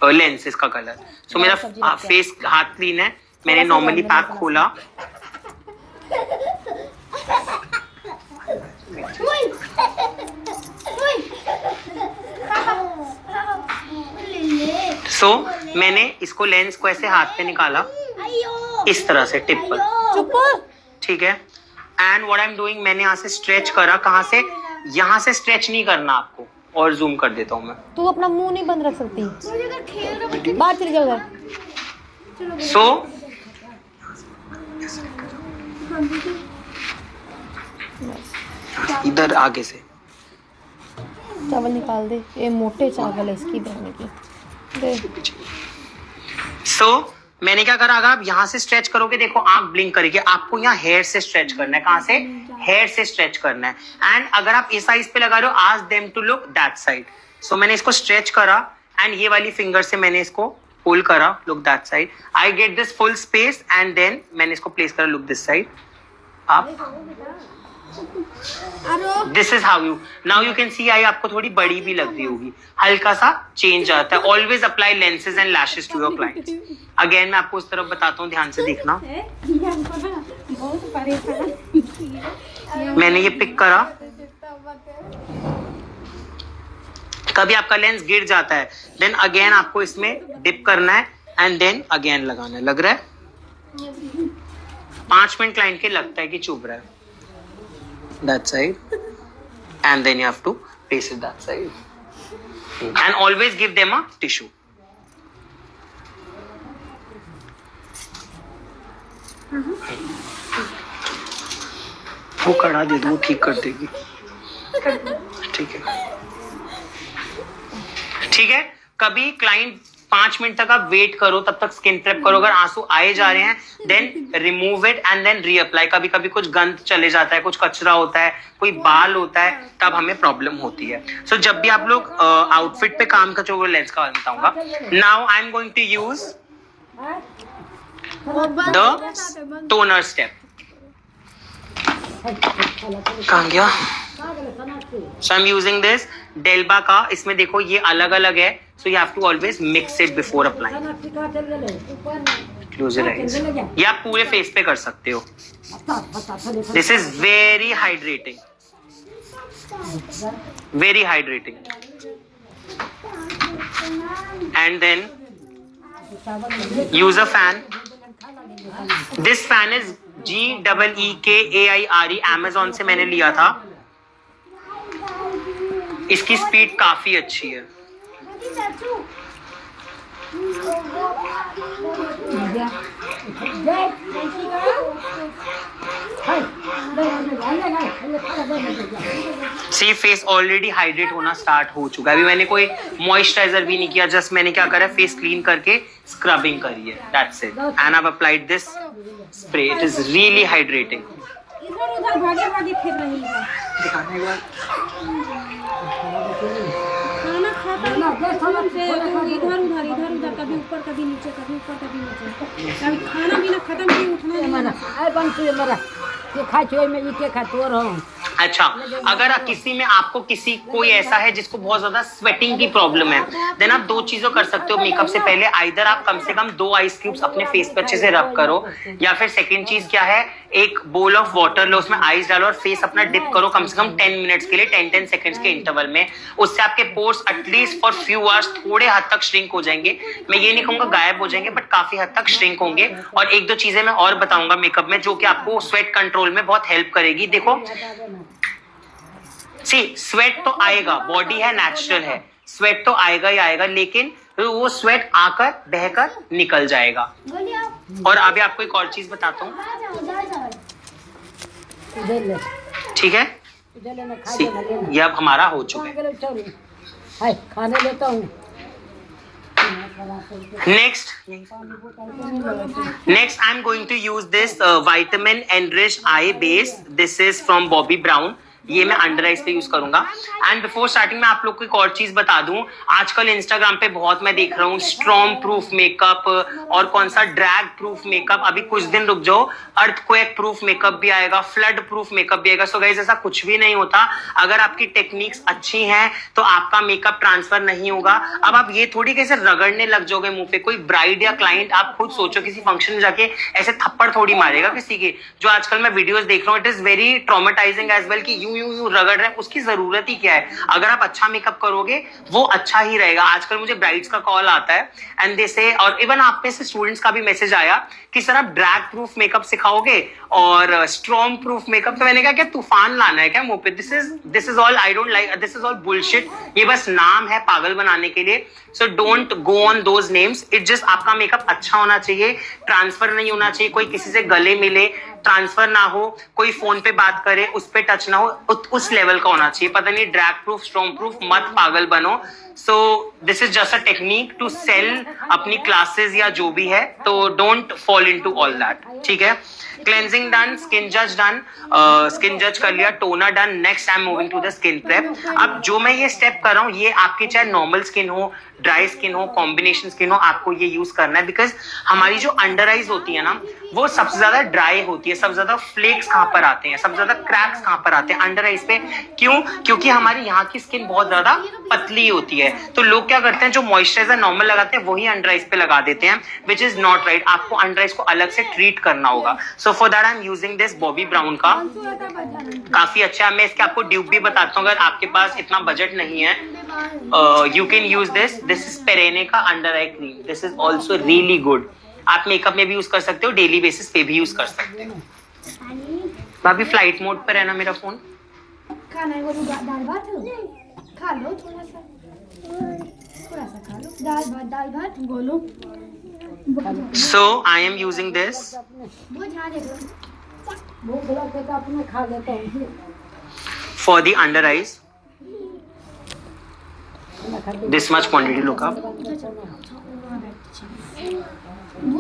लेंसेज का कलर। सो मेरा फेस हाथ क्लीन है, मैंने नॉर्मली पैक खोला, सो मैंने इसको लेंस को ऐसे हाथ पे निकाला इस तरह से टिप पर, ठीक है। And what I am doing, मैंने यहाँ से स्ट्रेच करा, कहाँ से, यहाँ से स्ट्रेच नहीं करना आपको, और जूम कर देता हूँ मैं। तू अपना मुंह नहीं बंद रख सकती, बाहर चली जाओ उधर। सो इधर आगे से चावल निकाल दे, ये मोटे चावल है इसकी बहन की। सो मैंने क्या करा, अगर आप यहाँ से स्ट्रेच करोगे, देखो आंख ब्लिंक करेगी, आपको यहाँ हेयर से स्ट्रेच करना है, कहाँ से, हेयर से स्ट्रेच करना है। एंड अगर आप इस साइज पे लगा रहे हो, ask them to look that side. So मैंने इसको स्ट्रेच करा एंड ये वाली फिंगर से मैंने इसको पुल करा, look that side, I get this full space and then मैंने इसको प्लेस करा, लुक दिस साइड। आप this is how you, now you can see I आपको थोड़ी बड़ी भी लग रही होगी, हल्का सा चेंज आता है। Always apply lenses and lashes to your clients. Again मैं आपको उस तरफ बताता हूँ, ध्यान से देखना। मैंने ये पिक करा, कभी आपका लेंस गिर जाता है, देन अगेन आपको इसमें डिप करना है एंड देन अगेन लगाना है। लग रहा है 5 मिनट क्लाइंट के लगता है कि चुभ रहा है, that side, and then you have to place it that side, and always give them a tissue. वो कड़ा दे दो, वो ठीक कर देगी। ठीक है, ठीक है। कभी क्लाइंट 5 मिनट तक आप वेट करो, तब तक स्किन प्रेप करो। अगर आंसू आए जा रहे हैं then remove it and then reapply. कभी कभी कुछ गंद चले जाता है, कुछ कचरा होता है, कोई बाल होता है, तब हमें प्रॉब्लम होती है। सो जब भी आप लोग आउटफिट पे काम कर चुके, लेंस का बताऊंगा। Now I am going to use the toner step. कहाँ गया? So I'm using this डेल्बा का, इसमें देखो ये अलग अलग है, so you have to always mix it before applying. Close your eyes. ये आप पूरे फेस पे कर सकते हो। This is very hydrating. Very hydrating. And then use a fan. This fan is GEEKAIRE, Amazon से मैंने लिया था। इसकी स्पीड काफी अच्छी है। सी फेस ऑलरेडी हाइड्रेट होना स्टार्ट हो चुका है। अभी मैंने कोई मॉइस्चराइजर भी नहीं किया, जस्ट मैंने क्या करा, फेस क्लीन करके स्क्रबिंग करी है, that's it. And I have applied this spray, it is really hydrating. इधर उधर भागे भागे फिर रही है, दिखाने के बाद खाना खाता है इधर उधर, कभी ऊपर कभी नीचे, कभी ऊपर कभी नीचे, कभी खाना पीना खत्म नहीं, उठना नहीं। अच्छा, अगर किसी में आपको कोई ऐसा है जिसको बहुत ज्यादा स्वेटिंग की प्रॉब्लम है, देन आप 2 चीजों कर सकते हो मेकअप से पहले। आइदर आप कम से कम 2 आइस क्यूब्स अपने फेस पे अच्छे से रब करो, या फिर सेकंड चीज क्या है, एक बोल ऑफ वाटर लो, उसमें आइस डालो और फेस अपना डिप करो कम से कम 10 मिनट्स के लिए, 10 सेकंड्स के इंटरवल में। उससे आपके pores at least for few hours थोड़े हद तक श्रिंक हो जाएंगे। मैं ये नहीं कहूंगा गायब हो जाएंगे, बट काफी हद तक श्रिंक होंगे। और 1-2 चीजें मैं और बताऊंगा मेकअप में, जो कि आपको स्वेट कंट्रोल में बहुत हेल्प करेगी। देखो स्वेट तो आएगा, बॉडी है, नेचुरल है, स्वेट तो आएगा ही आएगा, लेकिन वो स्वेट आकर बहकर निकल जाएगा। और अभी आपको एक और चीज बताता हूँ, ठीक है, ये अब हमारा हो चुका है। खाने लेता हूँ। Next I'm going to use this vitamin enriched eye base. This is from Bobbi Brown. ये मैं अंडर आइज पे यूज करूंगा। एंड बिफोर स्टार्टिंग में आप लोग को एक और चीज बता दूं, आजकल इंस्टाग्राम पे बहुत मैं देख रहा हूँ स्ट्रॉम प्रूफ मेकअप और कौन सा ड्रैग प्रूफ मेकअप। अभी कुछ दिन रुक जाओ, अर्थक्वेक प्रूफ मेकअप भी आएगा, फ्लड प्रूफ मेकअप भी आएगा। सो गाइस ऐसा कुछ भी नहीं होता। अगर आपकी टेक्निक्स अच्छी हैं तो आपका मेकअप ट्रांसफर नहीं होगा। अब आप ये थोड़ी कैसे रगड़ने लग जाओगे मुंह पे। कोई ब्राइड या क्लाइंट, आप खुद सोचो, किसी फंक्शन में जाके ऐसे थप्पड़ थोड़ी मारेगा किसी के। जो आजकल मैं वीडियोस देख रहा हूँ, it is very traumatising as well कि यूं रगड़ रहे हैं। उसकी जरूरत ही क्या है? अगर आप अच्छा मेकअप करोगे वो अच्छा ही रहेगा। आजकल मुझे ब्राइड्स का कॉल आता है एंड दे से, और इवन आप में से स्टूडेंट्स का भी मैसेज आया कि सर आप ड्रैग प्रूफ मेकअप सिखाओगे और स्ट्रॉम प्रूफ मेकअप। तो मैंने कहा क्या तूफान लाना है क्या मुंह पे? This is all, I don't like, this is all bullshit. ये बस नाम है पागल बनाने के लिए। So don't go on those names. It just आपका मेकअप अच्छा होना चाहिए, ट्रांसफर नहीं होना चाहिए। कोई किसी से गले मिले, ट्रांसफर ना हो, कोई फोन पे बात करे उस पे टच ना हो, उस लेवल का होना चाहिए। पता नहीं ड्रैग प्रूफ स्ट्रॉम प्रूफ, मत पागल बनो। So this is just a technique to cell अपनी क्लासेस या जो भी है। तो don't fall into all that, ठीक है? क्लेंजिंग डन, स्किन जज डन, स्किन जज कर लिया, toner done. Next I am moving to the skin prep. अब जो मैं ये स्टेप कर रहा हूँ, ये आपकी चाहे नॉर्मल स्किन हो, ड्राई स्किन हो, कॉम्बिनेशन स्किन हो, आपको ये यूज करना है। बिकॉज हमारी जो अंडर आइज होती है ना, वो सबसे ज्यादा ड्राई होती है। सबसे ज्यादा फ्लेक्स कहाँ पर आते हैं, सबसे ज्यादा क्रैक्स कहाँ पर आते हैं? अंडर आइज पे। क्यों? क्योंकि हमारी यहाँ की स्किन बहुत ज्यादा पतली होती है। तो लोग क्या करते हैं, जो मॉइस्चराइजर नॉर्मल लगाते हैं वही अंडर आइज पे लगा देते हैं, विच इज नॉट राइट। आपको अंडर आइज को अलग से ट्रीट करना होगा। So for that I am using this Bobby brown का, काफी अच्छा है। मैं इसके आपको ड्यूब भी बताता हूँ, अगर आपके पास इतना बजट नहीं है, you can use this. This is पेरेने का under eye cream. This is also really good. आप मेकअप में भी यूज कर सकते हो, डेली बेसिस पे भी यूज कर सकते हो। भाभी फ्लाइट मोड पर है ना मेरा फोन। खाना है वो दाल भात खा लो, थोड़ा सा खा लो। दाल भात बोलो। So I am using this for the under eyes. This much quantity, look up.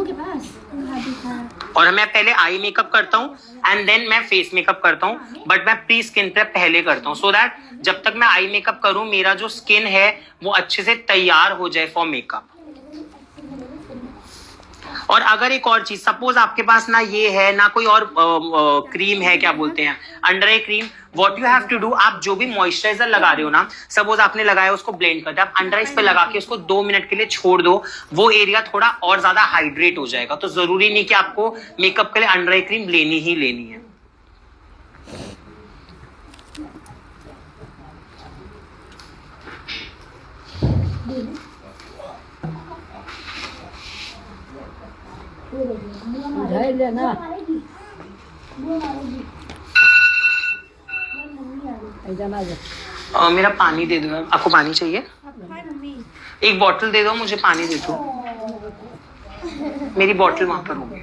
के पास और मैं पहले आई मेकअप करता हूँ एंड देन मैं फेस मेकअप करता हूँ, बट मैं प्री स्किन प्रेप पहले करता हूँ, सो दैट जब तक मैं आई मेकअप करूँ मेरा जो स्किन है वो अच्छे से तैयार हो जाए फॉर मेकअप। और अगर एक और चीज, सपोज आपके पास ना ये है ना कोई और क्रीम है, क्या बोलते हैं, under eye cream, what you have to do, आप जो भी मॉइस्चराइजर लगा रहे हो ना, सपोज आपने लगाया उसको ब्लेंड कर दिया, आप अंडर आइज पे लगा के उसको 2 मिनट के लिए छोड़ दो, वो एरिया थोड़ा और ज्यादा हाइड्रेट हो जाएगा। तो जरूरी नहीं कि आपको मेकअप के लिए अंडर आई क्रीम लेनी ही लेनी है। मेरा पानी दे दो। आपको पानी चाहिए? एक बॉटल दे दो मुझे, पानी दे दो। मेरी बॉटल वहां पर होगी।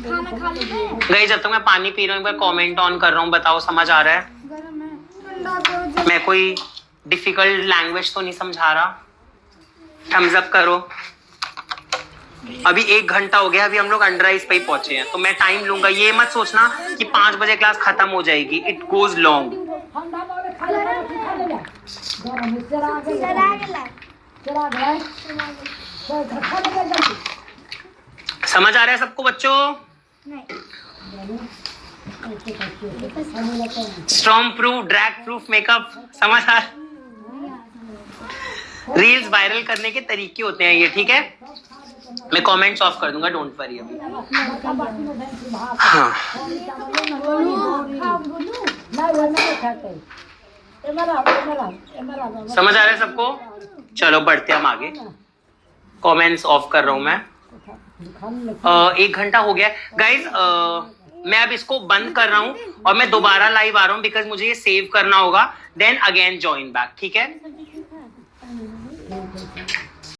खाना खा लो गई, जब तक मैं पानी पी रहा हूँ, एक बार कमेंट ऑन कर रहा हूँ, बताओ समझ आ रहा है? मैं कोई डिफिकल्ट लैंग्वेज तो नहीं समझा रहा? थम्स अप करो। अभी 1 घंटा हो गया, अभी हम लोग अंडर आइज पे ही पहुंचे हैं, तो मैं टाइम लूंगा। ये मत सोचना कि 5 बजे क्लास खत्म हो जाएगी, इट गोज लॉन्ग। समझ आ रहा है सबको बच्चों? Strong proof, drag proof makeup समझ आ रहा? रील्स वायरल करने के तरीके होते हैं ये, ठीक है? मैं कमेंट्स ऑफ कर दूंगा, डोंट वरी अभी। हाँ, समझ आ रहा है सबको? चलो बढ़ते हम आगे। कमेंट्स ऑफ कर रहा हूं मैं। 1 घंटा हो गया गाइज। मैं अब इसको बंद कर रहा हूं और मैं दोबारा लाइव आ रहा हूं, बिकॉज मुझे ये सेव करना होगा, देन अगेन ज्वाइन बैक, ठीक है?